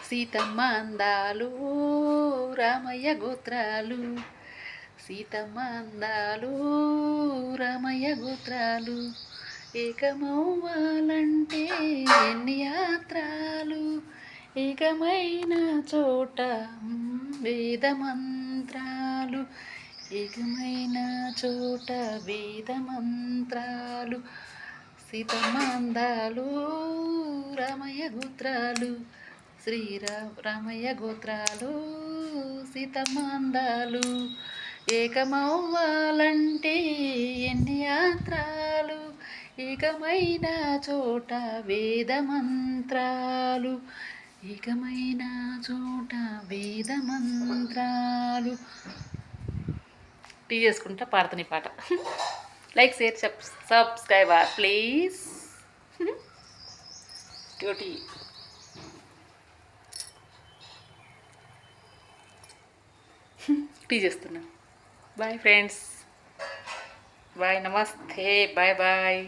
సీతమ్మ అందాలు రామయ్య గోత్రాలు, సీతమ్మ అందాలు రామయ్య గోత్రాలు, ఏకమవ్వాలంటే ఎన్ని యాత్రాలు, ఏకమైన చోట వేద మంత్రాలు, ఏకమైన చోట వేద మంత్రాలు, సీతమ్మ అందాలు రామయ్య గోత్రాలు, రామయ్య గోత్రాలు, సీతమ్మ అందాలు, ఏకమవ్వాలంటే ఎన్ని యాత్రాలు, ఏకమైన చోట వేద మంత్రాలు, ఏకమైన చోట వేద మంత్రాలు. టీ చేసుకుంటా పాడుతాను ఈ పాట. Like share subscribe please. టీ టీ చేస్తున్నా. బాయ్ ఫ్రెండ్స్, బాయ్, నమస్తే, బాయ్ బాయ్.